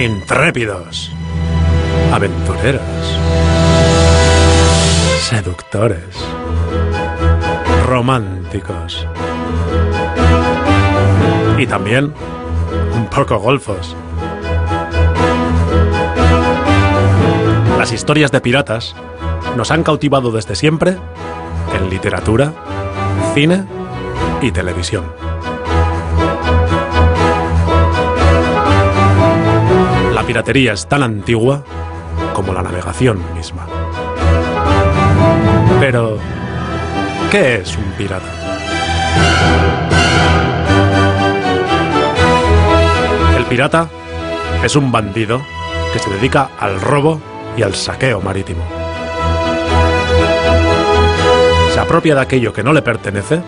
intrépidos, aventureros, seductores, románticos y también un poco golfos. Las historias de piratas nos han cautivado desde siempre en literatura, cine y televisión. La piratería es tan antigua como la navegación misma. Pero, ¿qué es un pirata? El pirata es un bandido que se dedica al robo y al saqueo marítimo. Se apropia de aquello que no le pertenece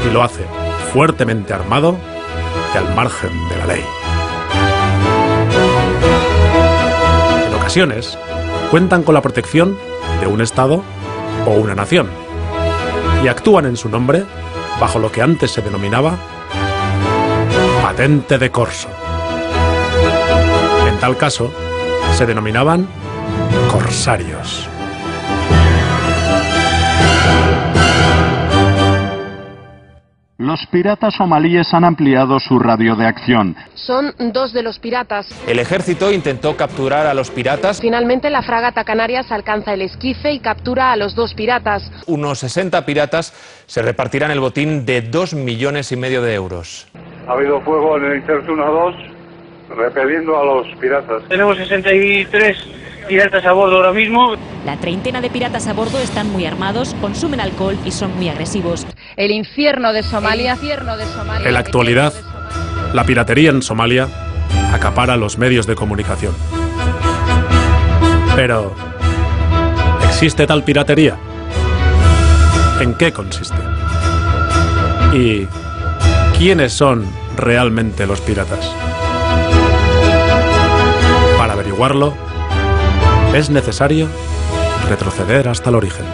y lo hace fuertemente armado y al margen de la ley. En ocasiones, cuentan con la protección de un Estado o una nación y actúan en su nombre bajo lo que antes se denominaba patente de corso. En tal caso, se denominaban corsarios. Los piratas somalíes han ampliado su radio de acción. Son 2 de los piratas. El ejército intentó capturar a los piratas. Finalmente la fragata Canarias alcanza el esquife y captura a los 2 piratas. Unos 60 piratas se repartirán el botín de 2,5 millones de euros. Ha habido fuego en el Intertuna 2, repeliendo a los piratas. Tenemos 63 piratas a bordo ahora mismo. La treintena de piratas a bordo están muy armados, consumen alcohol y son muy agresivos. El infierno de Somalia. En la actualidad, la piratería en Somalia acapara los medios de comunicación. Pero, ¿existe tal piratería? ¿En qué consiste? ¿Y quiénes son realmente los piratas? Para averiguarlo, es necesario retroceder hasta el origen.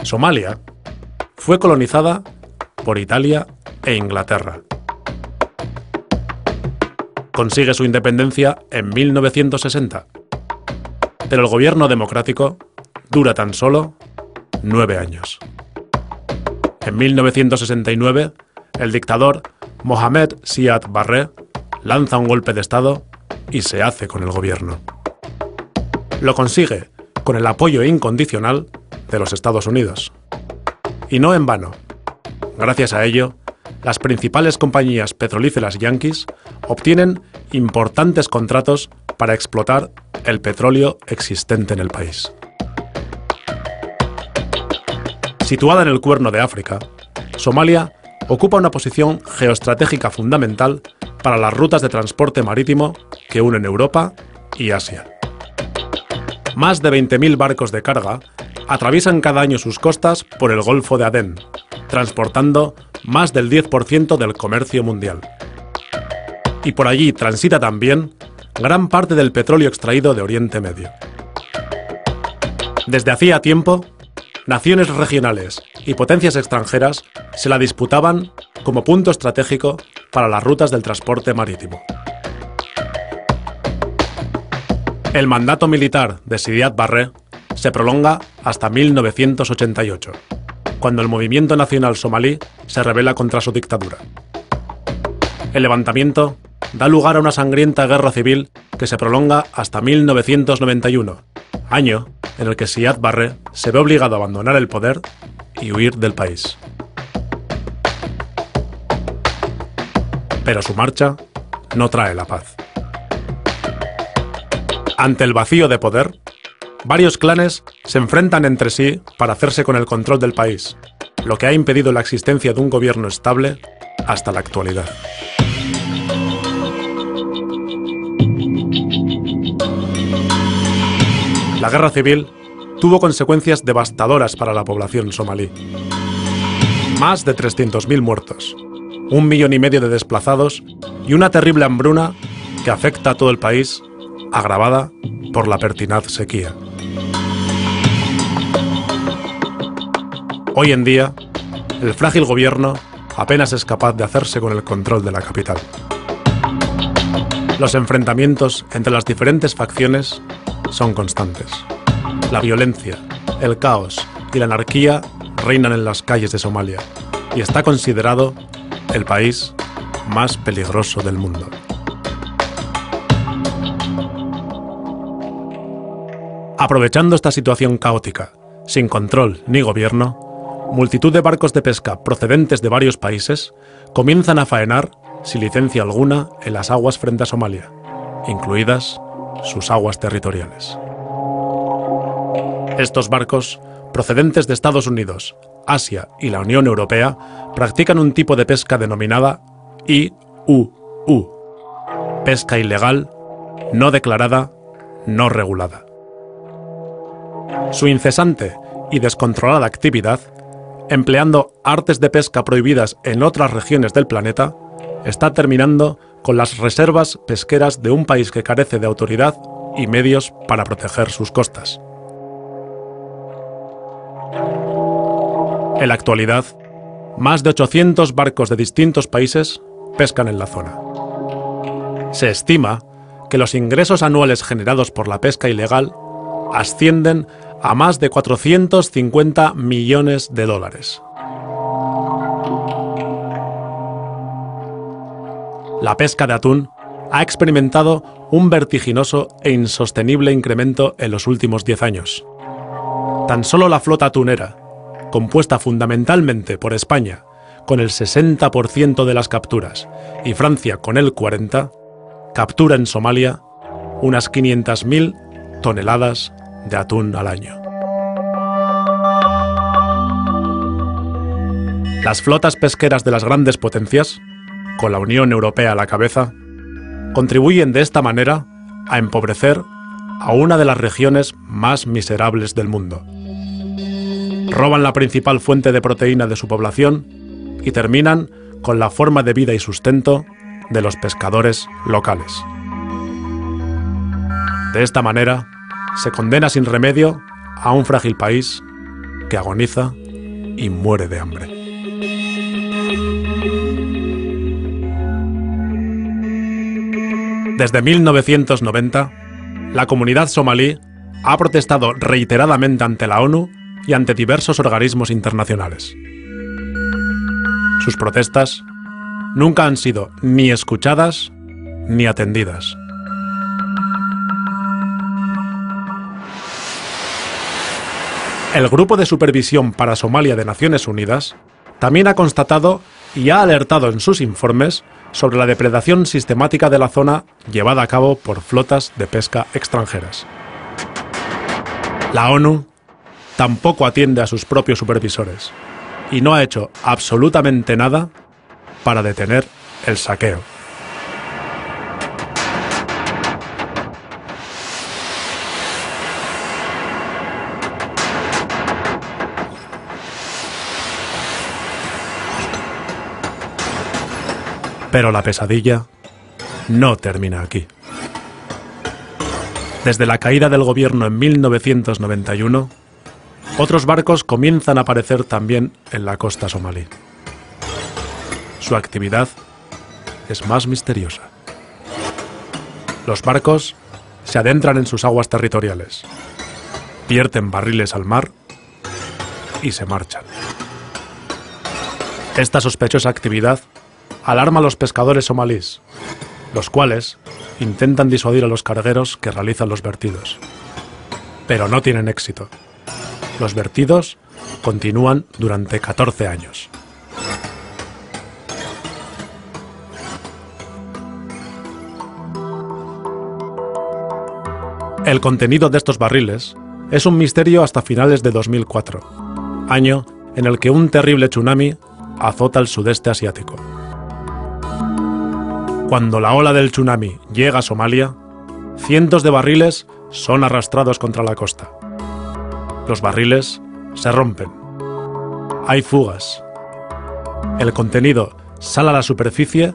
Somalia fue colonizada por Italia e Inglaterra. Consigue su independencia en 1960, pero el gobierno democrático dura tan solo 9 años. En 1969, el dictador Mohamed Siad Barre lanza un golpe de Estado y se hace con el gobierno. Lo consigue con el apoyo incondicional de los Estados Unidos. Y no en vano. Gracias a ello, las principales compañías petrolíferas yanquis obtienen importantes contratos para explotar el petróleo existente en el país. Situada en el Cuerno de África, Somalia ocupa una posición geoestratégica fundamental para las rutas de transporte marítimo que unen Europa y Asia. Más de 20.000 barcos de carga atraviesan cada año sus costas por el Golfo de Adén, transportando más del 10% del comercio mundial. Y por allí transita también gran parte del petróleo extraído de Oriente Medio. Desde hacía tiempo, naciones regionales y potencias extranjeras se la disputaban como punto estratégico para las rutas del transporte marítimo. El mandato militar de Siad Barre se prolonga hasta 1988, cuando el movimiento nacional somalí se rebela contra su dictadura. El levantamiento da lugar a una sangrienta guerra civil que se prolonga hasta 1991, año en el que Siad Barre se ve obligado a abandonar el poder y huir del país. Pero su marcha no trae la paz. Ante el vacío de poder, varios clanes se enfrentan entre sí para hacerse con el control del país, lo que ha impedido la existencia de un gobierno estable hasta la actualidad. La guerra civil tuvo consecuencias devastadoras para la población somalí. Más de 300.000 muertos, 1,5 millones de desplazados y una terrible hambruna que afecta a todo el país, agravada por la pertinaz sequía. Hoy en día, el frágil gobierno apenas es capaz de hacerse con el control de la capital. Los enfrentamientos entre las diferentes facciones son constantes. La violencia, el caos y la anarquía reinan en las calles de Somalia y está considerado el país más peligroso del mundo. Aprovechando esta situación caótica, sin control ni gobierno, multitud de barcos de pesca procedentes de varios países comienzan a faenar sin licencia alguna en las aguas frente a Somalia, incluidas sus aguas territoriales. Estos barcos, procedentes de Estados Unidos, Asia y la Unión Europea, practican un tipo de pesca denominada IUU, pesca ilegal, no declarada, no regulada. Su incesante y descontrolada actividad, empleando artes de pesca prohibidas en otras regiones del planeta, está terminando con las reservas pesqueras de un país que carece de autoridad y medios para proteger sus costas. En la actualidad, más de 800 barcos de distintos países pescan en la zona. Se estima que los ingresos anuales generados por la pesca ilegal ascienden a más de 450 millones de dólares. La pesca de atún ha experimentado un vertiginoso e insostenible incremento en los últimos 10 años. Tan solo la flota atunera, compuesta fundamentalmente por España, con el 60% de las capturas, y Francia con el 40%, captura en Somalia unas 500.000 toneladas de atún al año. Las flotas pesqueras de las grandes potencias, con la Unión Europea a la cabeza, contribuyen de esta manera a empobrecer a una de las regiones más miserables del mundo. Roban la principal fuente de proteína de su población y terminan con la forma de vida y sustento de los pescadores locales. De esta manera, se condena sin remedio a un frágil país que agoniza y muere de hambre. Desde 1990, la comunidad somalí ha protestado reiteradamente ante la ONU y ante diversos organismos internacionales. Sus protestas nunca han sido ni escuchadas ni atendidas. El Grupo de Supervisión para Somalia de Naciones Unidas también ha constatado y ha alertado en sus informes sobre la depredación sistemática de la zona llevada a cabo por flotas de pesca extranjeras. La ONU tampoco atiende a sus propios supervisores y no ha hecho absolutamente nada para detener el saqueo. Pero la pesadilla no termina aquí. Desde la caída del gobierno en 1991, otros barcos comienzan a aparecer también en la costa somalí. Su actividad es más misteriosa. Los barcos se adentran en sus aguas territoriales, vierten barriles al mar y se marchan. Esta sospechosa actividad alarma a los pescadores somalíes, los cuales intentan disuadir a los cargueros que realizan los vertidos. Pero no tienen éxito. Los vertidos continúan durante 14 años. El contenido de estos barriles es un misterio hasta finales de 2004, año en el que un terrible tsunami azota el sudeste asiático. Cuando la ola del tsunami llega a Somalia, cientos de barriles son arrastrados contra la costa. Los barriles se rompen. Hay fugas. El contenido sale a la superficie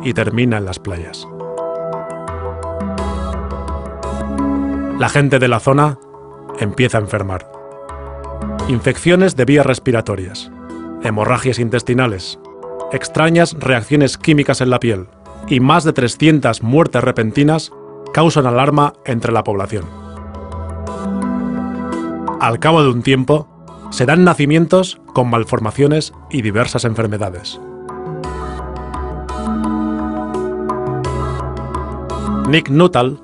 y termina en las playas. La gente de la zona empieza a enfermar. infecciones de vías respiratorias, hemorragias intestinales, extrañas reacciones químicas en la piel y más de 300 muertes repentinas causan alarma entre la población. Al cabo de un tiempo, se dan nacimientos con malformaciones y diversas enfermedades. Nick Nuttall,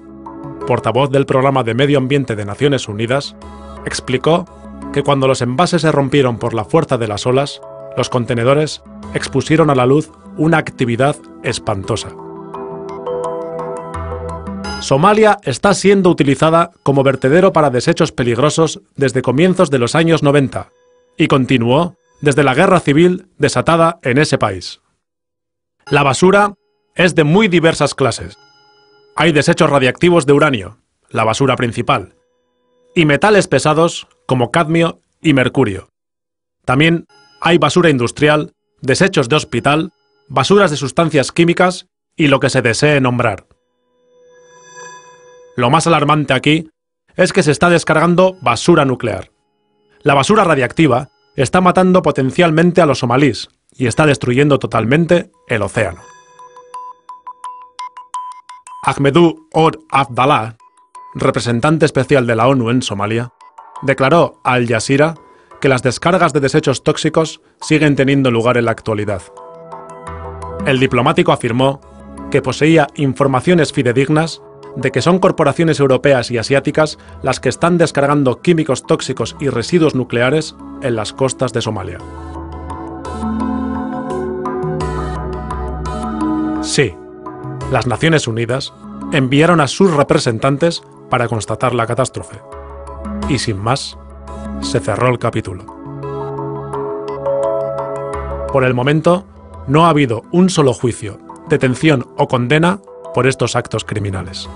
portavoz del Programa de Medio Ambiente de Naciones Unidas, explicó que cuando los envases se rompieron por la fuerza de las olas, los contenedores expusieron a la luz una actividad espantosa. Somalia está siendo utilizada como vertedero para desechos peligrosos desde comienzos de los años 90 y continuó desde la guerra civil desatada en ese país. La basura es de muy diversas clases. Hay desechos radiactivos de uranio, la basura principal, y metales pesados como cadmio y mercurio. También hay basura industrial, desechos de hospital, basuras de sustancias químicas y lo que se desee nombrar. Lo más alarmante aquí es que se está descargando basura nuclear. La basura radiactiva está matando potencialmente a los somalíes y está destruyendo totalmente el océano. Ahmedou Ould Abdallah, representante especial de la ONU en Somalia, declaró a Al Jazeera que las descargas de desechos tóxicos siguen teniendo lugar en la actualidad. El diplomático afirmó que poseía informaciones fidedignas de que son corporaciones europeas y asiáticas las que están descargando químicos tóxicos y residuos nucleares en las costas de Somalia. Sí, las Naciones Unidas enviaron a sus representantes para constatar la catástrofe. Y sin más, se cerró el capítulo. Por el momento, no ha habido un solo juicio, detención o condena por estos actos criminales.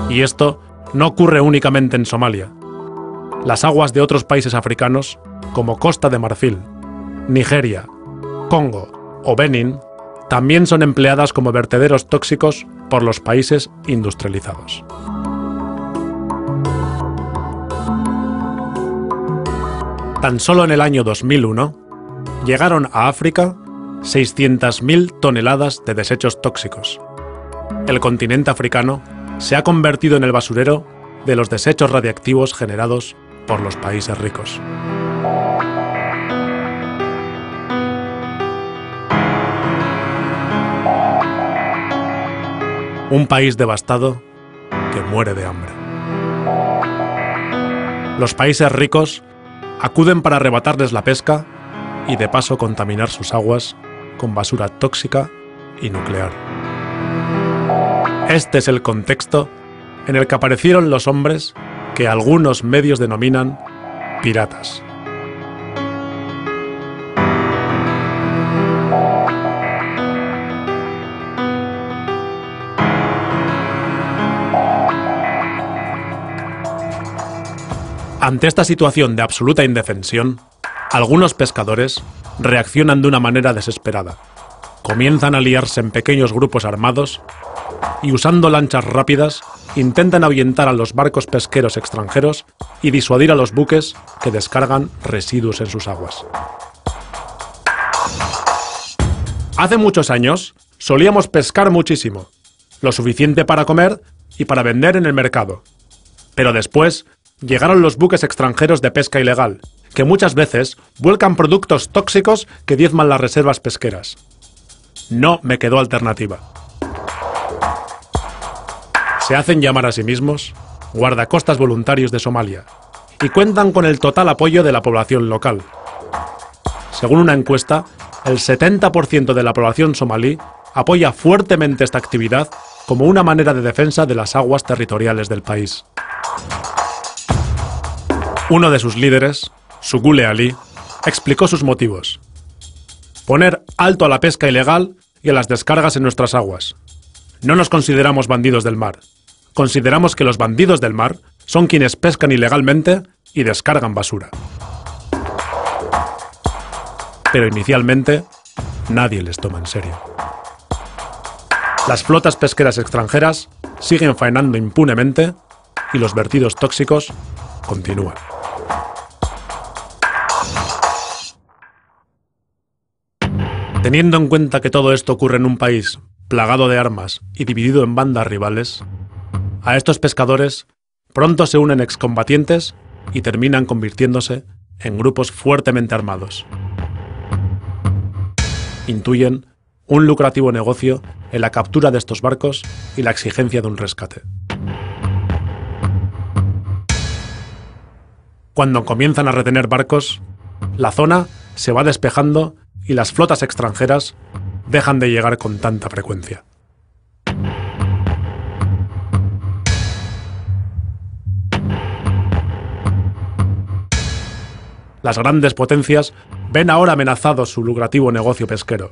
Y esto no ocurre únicamente en Somalia. Las aguas de otros países africanos, como Costa de Marfil, Nigeria, Congo o Benín, también son empleadas como vertederos tóxicos por los países industrializados. Tan solo en el año 2001, llegaron a África 600.000 toneladas de desechos tóxicos. El continente africano se ha convertido en el basurero de los desechos radiactivos generados por los países ricos. Un país devastado que muere de hambre. Los países ricos acuden para arrebatarles la pesca y de paso contaminar sus aguas con basura tóxica y nuclear. Este es el contexto en el que aparecieron los hombres que algunos medios denominan piratas. Ante esta situación de absoluta indefensión, algunos pescadores reaccionan de una manera desesperada. Comienzan a liarse en pequeños grupos armados y, usando lanchas rápidas, intentan ahuyentar a los barcos pesqueros extranjeros y disuadir a los buques que descargan residuos en sus aguas. Hace muchos años solíamos pescar muchísimo, lo suficiente para comer y para vender en el mercado. Pero después llegaron los buques extranjeros de pesca ilegal, que muchas veces vuelcan productos tóxicos que diezman las reservas pesqueras. No me quedó alternativa. Se hacen llamar a sí mismos guardacostas voluntarios de Somalia y cuentan con el total apoyo de la población local. Según una encuesta, el 70% de la población somalí apoya fuertemente esta actividad como una manera de defensa de las aguas territoriales del país. Uno de sus líderes, Sugule Ali, explicó sus motivos. Poner alto a la pesca ilegal y a las descargas en nuestras aguas. No nos consideramos bandidos del mar. Consideramos que los bandidos del mar son quienes pescan ilegalmente y descargan basura. Pero inicialmente, nadie les toma en serio. Las flotas pesqueras extranjeras siguen faenando impunemente y los vertidos tóxicos continúan. Teniendo en cuenta que todo esto ocurre en un país plagado de armas y dividido en bandas rivales, a estos pescadores pronto se unen excombatientes y terminan convirtiéndose en grupos fuertemente armados. Intuyen un lucrativo negocio en la captura de estos barcos y la exigencia de un rescate. Cuando comienzan a retener barcos, la zona se va despejando y las flotas extranjeras dejan de llegar con tanta frecuencia. Las grandes potencias ven ahora amenazado su lucrativo negocio pesquero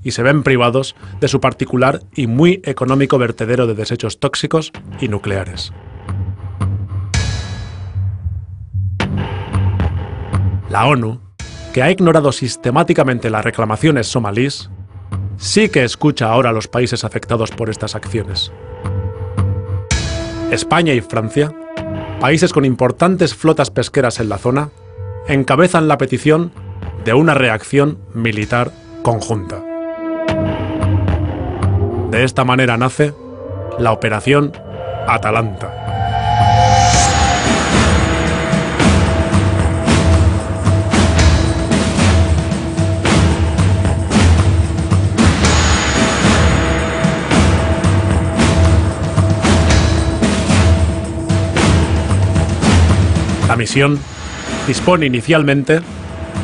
y se ven privados de su particular y muy económico vertedero de desechos tóxicos y nucleares. La ONU, que ha ignorado sistemáticamente las reclamaciones somalíes, sí que escucha ahora a los países afectados por estas acciones. España y Francia, países con importantes flotas pesqueras en la zona, encabezan la petición de una reacción militar conjunta. De esta manera nace la Operación Atalanta. La misión dispone inicialmente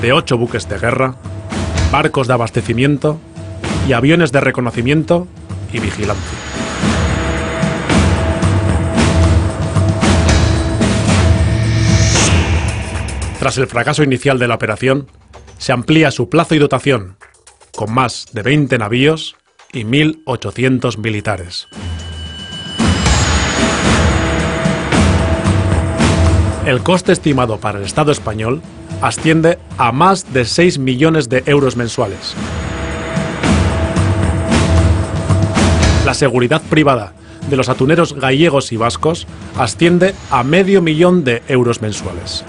de 8 buques de guerra, barcos de abastecimiento y aviones de reconocimiento y vigilancia. Tras el fracaso inicial de la operación, se amplía su plazo y dotación, con más de 20 navíos y 1.800 militares. El coste estimado para el Estado español asciende a más de 6 millones de euros mensuales. La seguridad privada de los atuneros gallegos y vascos asciende a medio millón de euros mensuales.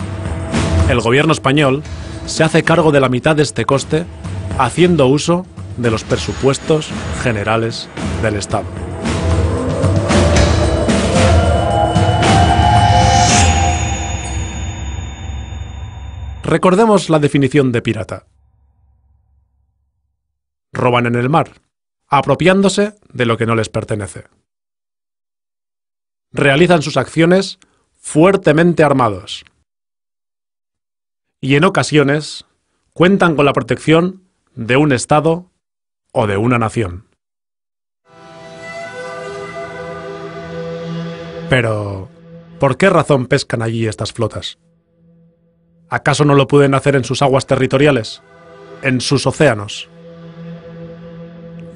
El gobierno español se hace cargo de la mitad de este coste haciendo uso de los presupuestos generales del Estado. Recordemos la definición de pirata. Roban en el mar, apropiándose de lo que no les pertenece. Realizan sus acciones fuertemente armados. Y en ocasiones cuentan con la protección de un Estado o de una nación. Pero, ¿por qué razón pescan allí estas flotas? ¿Acaso no lo pueden hacer en sus aguas territoriales? ¿En sus océanos?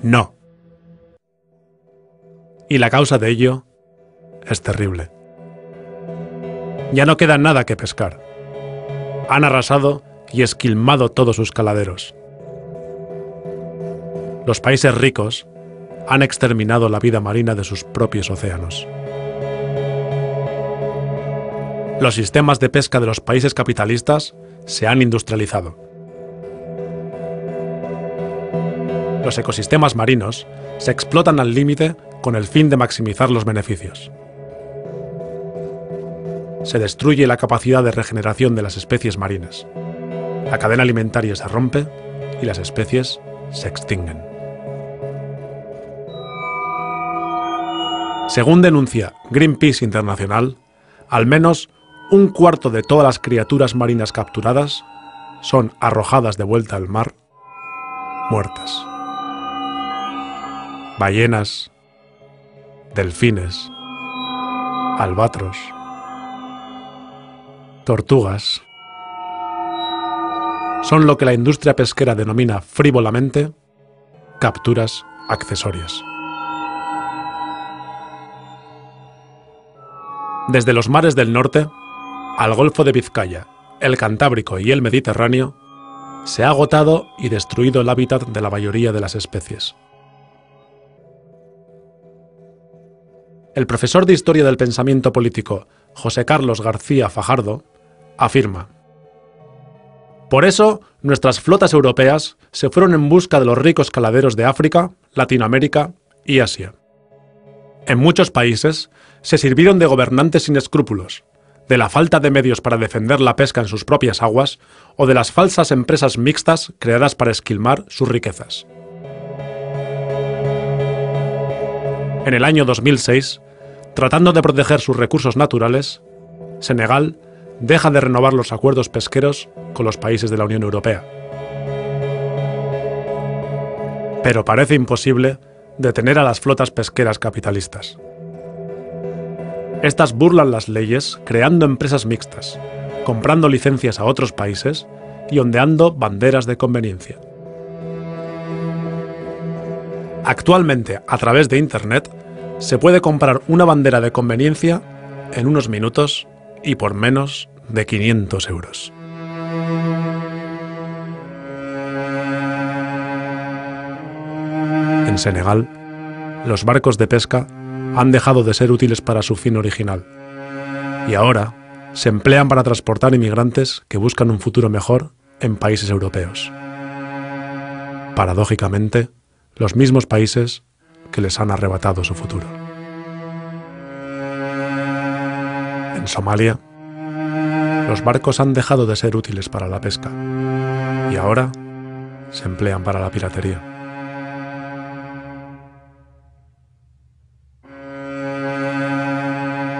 No. Y la causa de ello es terrible. Ya no queda nada que pescar. Han arrasado y esquilmado todos sus caladeros. Los países ricos han exterminado la vida marina de sus propios océanos. Los sistemas de pesca de los países capitalistas se han industrializado. Los ecosistemas marinos se explotan al límite con el fin de maximizar los beneficios. Se destruye la capacidad de regeneración de las especies marinas. La cadena alimentaria se rompe y las especies se extinguen. Según denuncia Greenpeace Internacional, al menos un cuarto de todas las criaturas marinas capturadas son arrojadas de vuelta al mar, muertas. Ballenas, delfines, albatros, tortugas, son lo que la industria pesquera denomina frívolamente capturas accesorias. Desde los mares del norte al Golfo de Vizcaya, el Cantábrico y el Mediterráneo, se ha agotado y destruido el hábitat de la mayoría de las especies. El profesor de Historia del Pensamiento Político José Carlos García Fajardo afirma: por eso, nuestras flotas europeas se fueron en busca de los ricos caladeros de África, Latinoamérica y Asia. En muchos países se sirvieron de gobernantes sin escrúpulos, de la falta de medios para defender la pesca en sus propias aguas o de las falsas empresas mixtas creadas para esquilmar sus riquezas. En el año 2006, tratando de proteger sus recursos naturales, Senegal deja de renovar los acuerdos pesqueros con los países de la Unión Europea. Pero parece imposible detener a las flotas pesqueras capitalistas. Estas burlan las leyes creando empresas mixtas, comprando licencias a otros países y ondeando banderas de conveniencia. Actualmente, a través de Internet, se puede comprar una bandera de conveniencia en unos minutos y por menos de 500 euros. En Senegal, los barcos de pesca han dejado de ser útiles para su fin original y ahora se emplean para transportar inmigrantes que buscan un futuro mejor en países europeos. Paradójicamente, los mismos países que les han arrebatado su futuro. En Somalia, los barcos han dejado de ser útiles para la pesca y ahora se emplean para la piratería.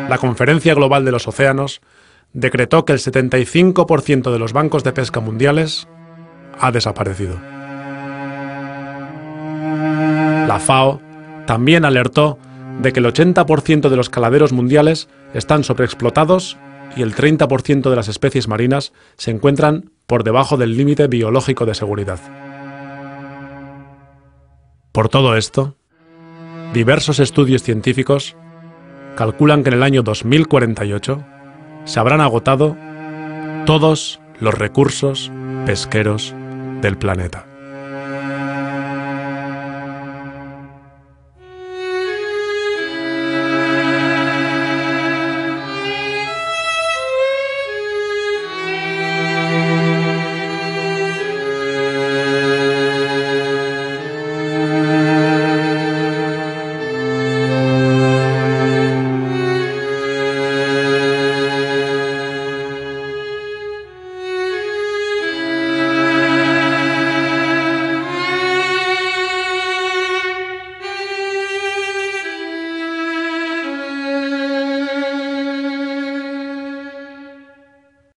La Conferencia Global de los Océanos decretó que el 75% de los bancos de pesca mundiales ha desaparecido. La FAO también alertó de que el 80% de los caladeros mundiales están sobreexplotados y el 30% de las especies marinas se encuentran por debajo del límite biológico de seguridad. Por todo esto, diversos estudios científicos calculan que en el año 2048 se habrán agotado todos los recursos pesqueros del planeta.